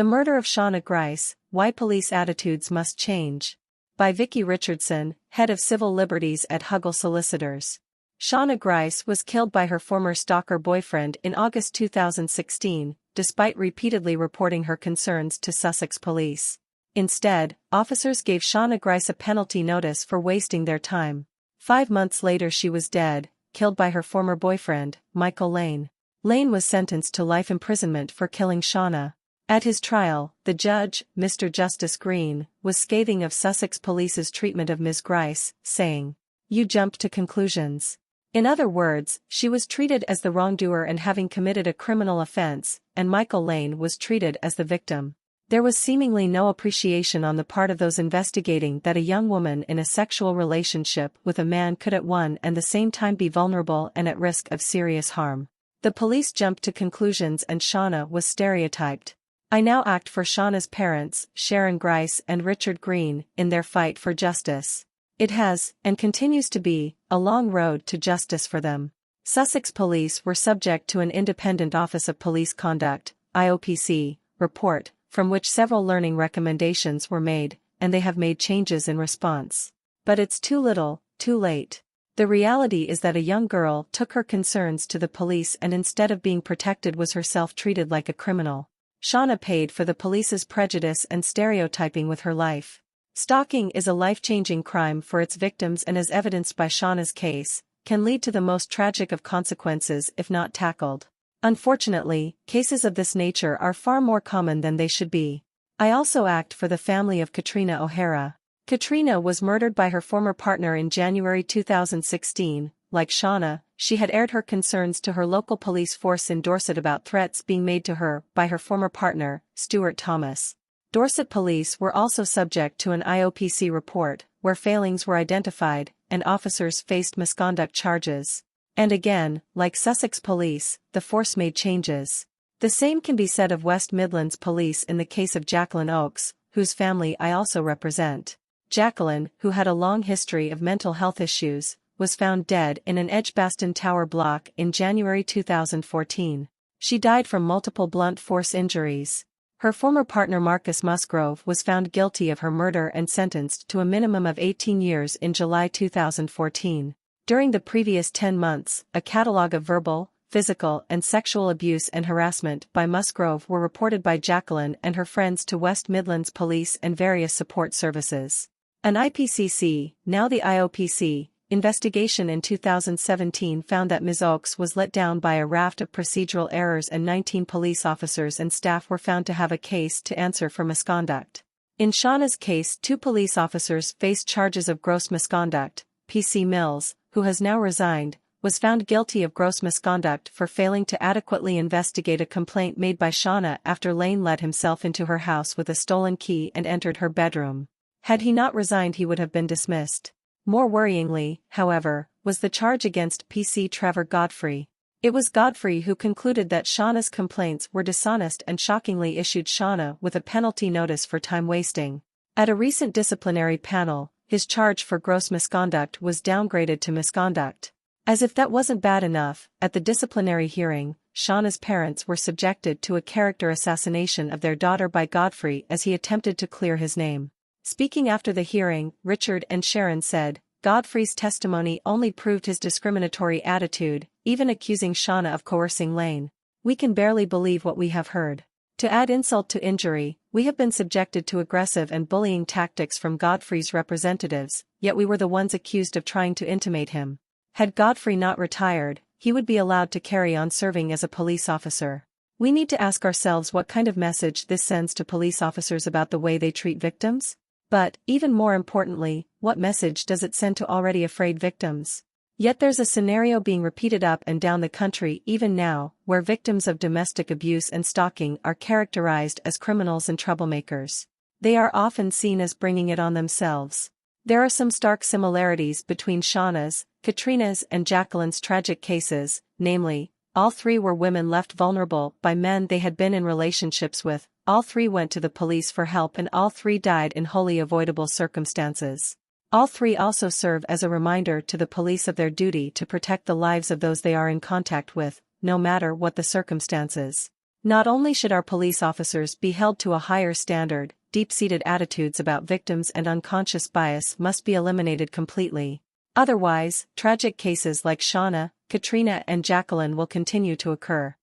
The Murder of Shana Grice, Why Police Attitudes Must Change. By Vicky Richardson, Head of Civil Liberties at Huggle Solicitors. Shana Grice was killed by her former stalker boyfriend in August 2016, despite repeatedly reporting her concerns to Sussex Police. Instead, officers gave Shana Grice a penalty notice for wasting their time. 5 months later she was dead, killed by her former boyfriend, Michael Lane. Lane was sentenced to life imprisonment for killing Shana. At his trial, the judge, Mr. Justice Green, was scathing of Sussex Police's treatment of Ms. Grice, saying, "You jump to conclusions." In other words, she was treated as the wrongdoer and having committed a criminal offense, and Michael Lane was treated as the victim. There was seemingly no appreciation on the part of those investigating that a young woman in a sexual relationship with a man could at one and the same time be vulnerable and at risk of serious harm. The police jumped to conclusions and Shana was stereotyped. I now act for Shana's parents, Shana Grice and Richard Green, in their fight for justice. It has, and continues to be, a long road to justice for them. Sussex Police were subject to an Independent Office of Police Conduct, IOPC, report, from which several learning recommendations were made, and they have made changes in response. But it's too little, too late. The reality is that a young girl took her concerns to the police and instead of being protected was herself treated like a criminal. Shana paid for the police's prejudice and stereotyping with her life. Stalking is a life-changing crime for its victims and as evidenced by Shana's case, can lead to the most tragic of consequences if not tackled. Unfortunately, cases of this nature are far more common than they should be. I also act for the family of Katrina O'Hara. Katrina was murdered by her former partner in January 2016. Like Shana, she had aired her concerns to her local police force in Dorset about threats being made to her by her former partner, Stuart Thomas. Dorset Police were also subject to an IOPC report, where failings were identified, and officers faced misconduct charges. And again, like Sussex Police, the force made changes. The same can be said of West Midlands Police in the case of Jacqueline Oakes, whose family I also represent. Jacqueline, who had a long history of mental health issues, was found dead in an Edgbaston Tower block in January 2014. She died from multiple blunt force injuries. Her former partner Marcus Musgrove was found guilty of her murder and sentenced to a minimum of 18 years in July 2014. During the previous 10 months, a catalogue of verbal, physical and sexual abuse and harassment by Musgrove were reported by Jacqueline and her friends to West Midlands Police and various support services. An IPCC, now the IOPC, investigation in 2017 found that Ms. Oakes was let down by a raft of procedural errors and 19 police officers and staff were found to have a case to answer for misconduct. In Shana's case, 2 police officers faced charges of gross misconduct. PC Mills, who has now resigned, was found guilty of gross misconduct for failing to adequately investigate a complaint made by Shana after Lane let himself into her house with a stolen key and entered her bedroom. Had he not resigned he would have been dismissed. More worryingly, however, was the charge against PC Trevor Godfrey. It was Godfrey who concluded that Shana's complaints were dishonest and shockingly issued Shana with a penalty notice for time wasting. At a recent disciplinary panel, his charge for gross misconduct was downgraded to misconduct. As if that wasn't bad enough, at the disciplinary hearing, Shana's parents were subjected to a character assassination of their daughter by Godfrey as he attempted to clear his name. Speaking after the hearing, Richard and Sharon said, Godfrey's testimony only proved his discriminatory attitude, even accusing Shana of coercing Lane. We can barely believe what we have heard. To add insult to injury, we have been subjected to aggressive and bullying tactics from Godfrey's representatives, yet we were the ones accused of trying to intimidate him. Had Godfrey not retired, he would be allowed to carry on serving as a police officer. We need to ask ourselves what kind of message this sends to police officers about the way they treat victims? But, even more importantly, what message does it send to already afraid victims? Yet there's a scenario being repeated up and down the country even now, where victims of domestic abuse and stalking are characterized as criminals and troublemakers. They are often seen as bringing it on themselves. There are some stark similarities between Shana's, Katrina's and Jacqueline's tragic cases, namely, all 3 were women left vulnerable by men they had been in relationships with, all 3 went to the police for help and all 3 died in wholly avoidable circumstances. All 3 also serve as a reminder to the police of their duty to protect the lives of those they are in contact with, no matter what the circumstances. Not only should our police officers be held to a higher standard, deep-seated attitudes about victims and unconscious bias must be eliminated completely. Otherwise, tragic cases like Shana, Katrina and Jacqueline will continue to occur.